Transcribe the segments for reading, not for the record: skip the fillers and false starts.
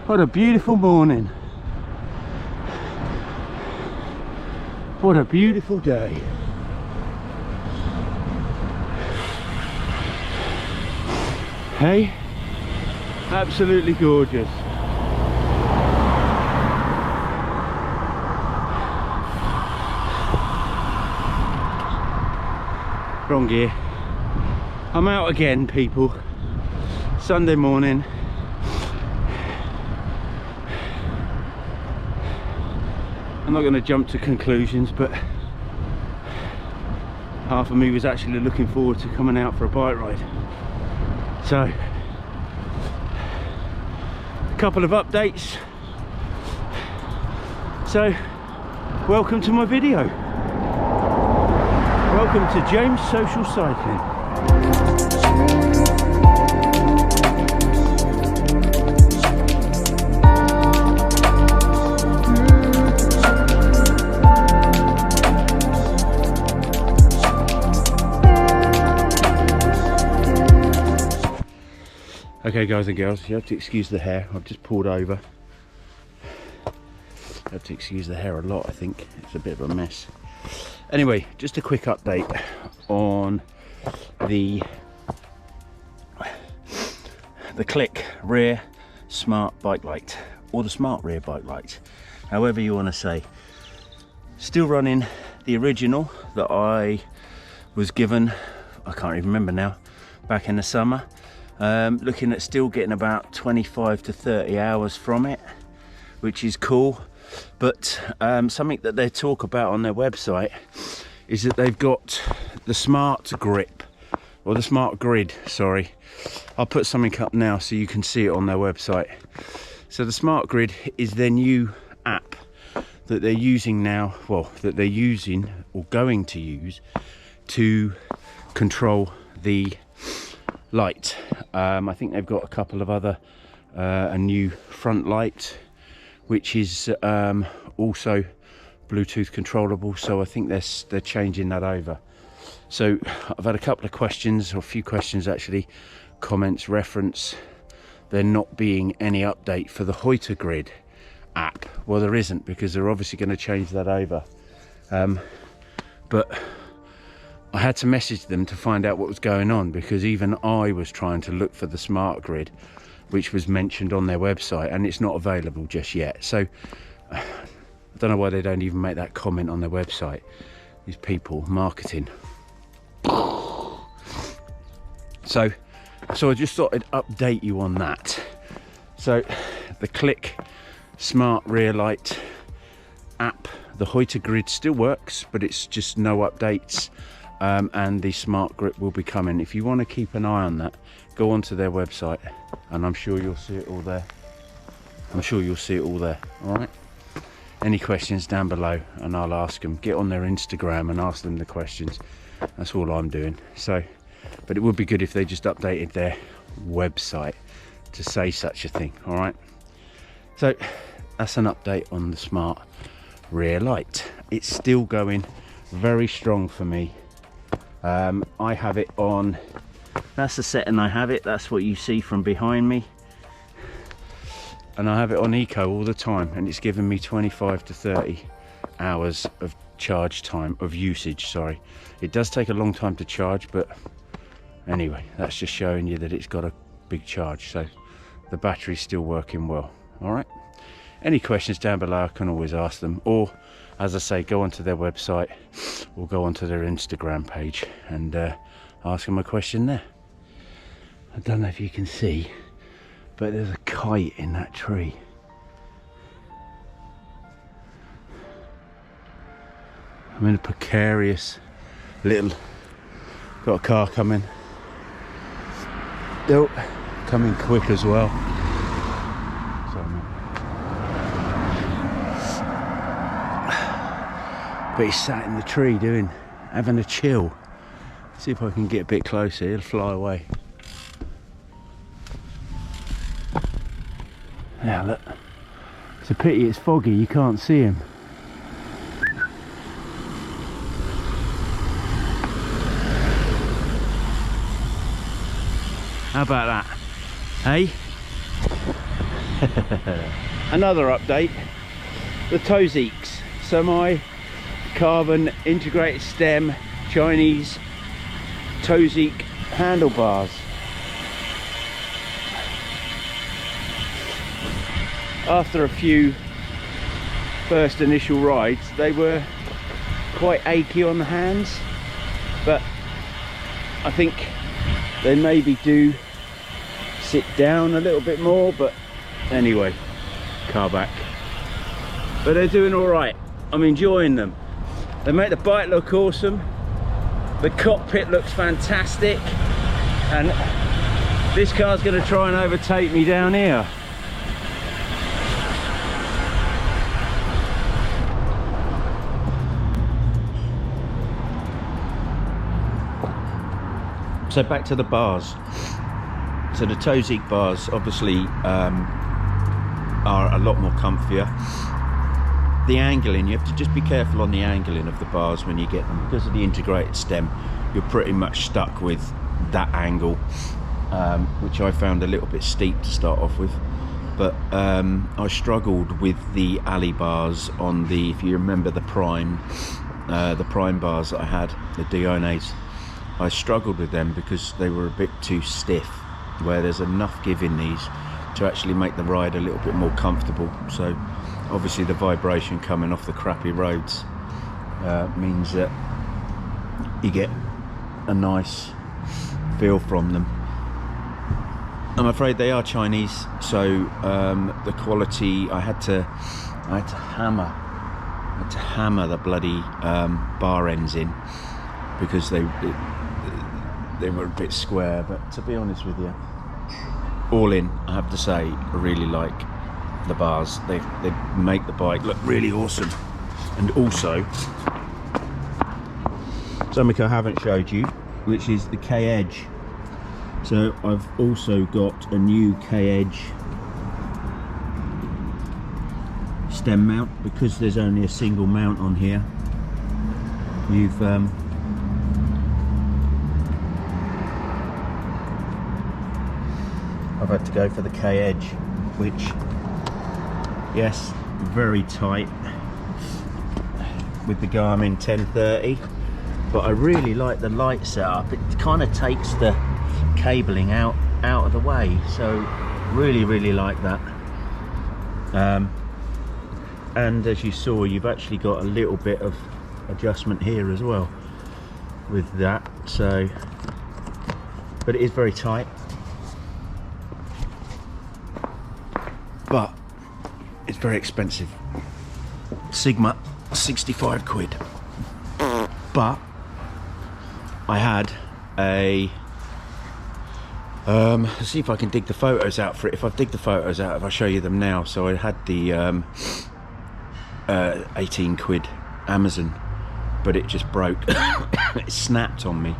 What a beautiful morning. What a beautiful day. Hey? Absolutely gorgeous. Wrong gear. I'm out again, people. Sunday morning. I'm not going to jump to conclusions, but half of me was actually looking forward to coming out for a bike ride. So, a couple of updates. So, welcome to my video. Welcome to James Social Cycling. Okay guys and girls, you have to excuse the hair. I've just pulled over. You have to excuse the hair a lot, I think. It's a bit of a mess. Anyway, just a quick update on the Cliq Rear Smart bike light, or the Smart Rear bike light, however you want to say. Still running the original that I was given, I can't even remember now, back in the summer. Looking at still getting about 25 to 30 hours from it, which is cool. But something that they talk about on their website is that they've got the Smart Grip, or the Smart Grid, sorry. I'll put something up now so you can see it on their website. So the Smart Grid is their new app that they're using now, well, that they're using or going to use to control the light. I think they've got a couple of other, a new front light, which is also Bluetooth controllable, so I think they're changing that over. So I've had a couple of questions, or a few questions actually, comments reference there not being any update for the Huel Grid app. Well, there isn't, because they're obviously going to change that over. But I had to message them to find out what was going on, because even I was trying to look for the Smart Grid, which was mentioned on their website, and it's not available just yet. So I don't know why they don't even make that comment on their website. These people, marketing. So I just thought I'd update you on that. So the Cliq Smart Rear Light app, the Huel Grid still works, but it's just no updates. And the Smart Grip will be coming. If you want to keep an eye on that, go onto their website, and I'm sure you'll see it all there. I'm sure you'll see it all there. All right. Any questions down below, and I'll ask them. Get on their Instagram and ask them the questions. That's all I'm doing. So, but it would be good if they just updated their website to say such a thing. All right. So that's an update on the Smart Rear Light. It's still going very strong for me. I have it on, that's the setting I have it, that's what you see from behind me, and I have it on eco all the time, and it's giving me 25 to 30 hours of charge time, of usage, sorry. It does take a long time to charge, but anyway, that's just showing you that it's got a big charge, so the battery's still working well. All right, any questions down below, I can always ask them, or as I say, go onto their website or go onto their Instagram page and ask them a question there. I don't know if you can see, but there's a kite in that tree. I'm in a precarious little, got a car coming. They'll come in quick as well. Sorry, mate. But he's sat in the tree having a chill. See if I can get a bit closer, he'll fly away. Yeah, look. It's a pity it's foggy, you can't see him. How about that? Hey? Another update, the Toseeks, semi carbon integrated stem Chinese Toseek handlebars. After a few first initial rides, they were quite achy on the hands, but I think they maybe do sit down a little bit more, but anyway, car back. But they're doing all right. I'm enjoying them. They make the bike look awesome. The cockpit looks fantastic, and this car's going to try and overtake me down here. So back to the bars. So the Toseek bars obviously are a lot more comfier. The angling, you have to just be careful on the angling of the bars when you get them. Because of the integrated stem, you're pretty much stuck with that angle, which I found a little bit steep to start off with. But I struggled with the alley bars on the, if you remember the prime bars that I had, the Diones. I struggled with them because they were a bit too stiff, where there's enough give in these to actually make the ride a little bit more comfortable. So obviously the vibration coming off the crappy roads means that you get a nice feel from them. I'm afraid they are Chinese, so the quality, I had to hammer the bloody bar ends in, because they were a bit square. But to be honest with you, all in, I have to say, I really like the bars. They make the bike look really awesome. And also, something I haven't showed you, which is the K-Edge. So I've also got a new K-Edge stem mount, because there's only a single mount on here. You've I've had to go for the K-Edge, which, yes, very tight with the Garmin 1030, but I really like the light setup. It kind of takes the cabling out of the way, so really like that. And as you saw, you've actually got a little bit of adjustment here as well with that, so, but it is very tight. But it's very expensive. Sigma, 65 quid. But I had a let's see if I can dig the photos out for it. If I dig the photos out, if I show you them now. So I had the 18 quid Amazon, but it just broke. It snapped on me,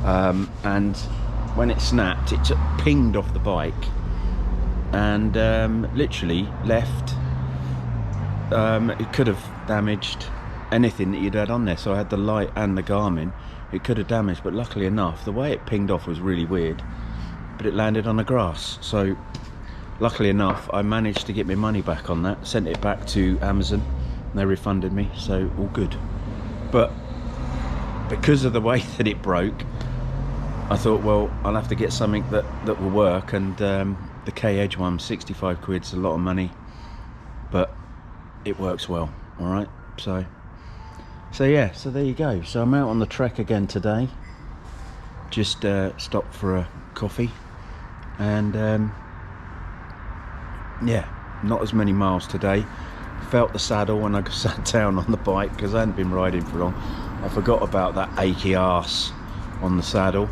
and when it snapped, it pinged off the bike and literally left. It could have damaged anything that you'd had on there. So I had the light and the Garmin. It could have damaged, but luckily enough, the way it pinged off was really weird, but it landed on the grass. So luckily enough, I managed to get my money back on that, sent it back to Amazon, and they refunded me, so all good. But because of the way that it broke, I thought, well, I'll have to get something that will work, and the K-Edge one, 65 quid's a lot of money, but it works well. All right, so yeah, so there you go. So I'm out on the trek again today, just stopped for a coffee, and yeah, not as many miles today. Felt the saddle when I sat down on the bike, because I hadn't been riding for long. I forgot about that achy arse on the saddle,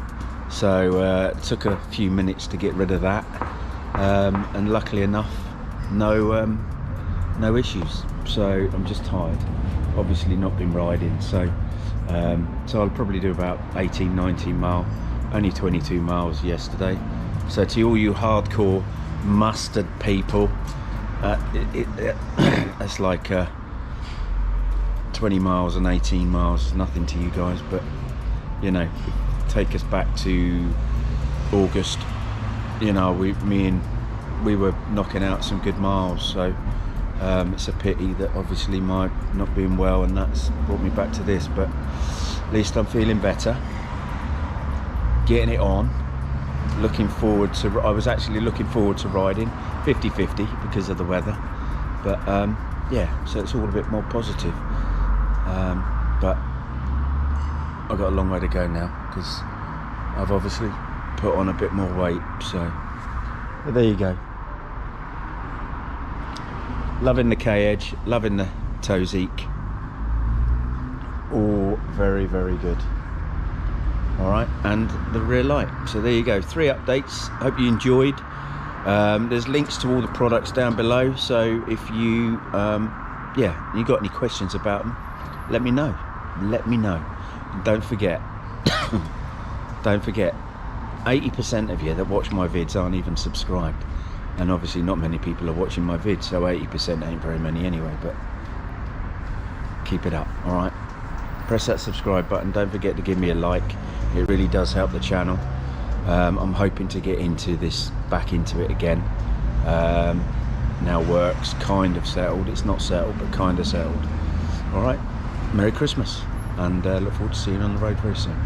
so it took a few minutes to get rid of that, and luckily enough, no issues. So I'm just tired, obviously not been riding, so I'll probably do about 18-19 mile, only 22 miles yesterday. So to all you hardcore mustard people, it's like 20 miles and 18 miles, nothing to you guys, but you know, take us back to August. You know, me and we were knocking out some good miles, so it's a pity that obviously my not being well and that's brought me back to this, but at least I'm feeling better, getting it on, looking forward to, I was actually looking forward to riding 50-50 because of the weather, but yeah, so it's all a bit more positive, but I've got a long way to go now because I've obviously put on a bit more weight, so but there you go. Loving the K-Edge, loving the Toseek, all very, very good. All right, and the rear light. So there you go, 3 updates. Hope you enjoyed. There's links to all the products down below, so if you yeah, you got any questions about them, let me know. And don't forget 80% of you that watch my vids aren't even subscribed, and obviously not many people are watching my vids, so 80% ain't very many anyway, but keep it up. All right, press that subscribe button, don't forget to give me a like, it really does help the channel. I'm hoping to get into this, back into it again. Now work's kind of settled, it's not settled but kind of settled. All right, Merry Christmas, and look forward to seeing you on the road very soon.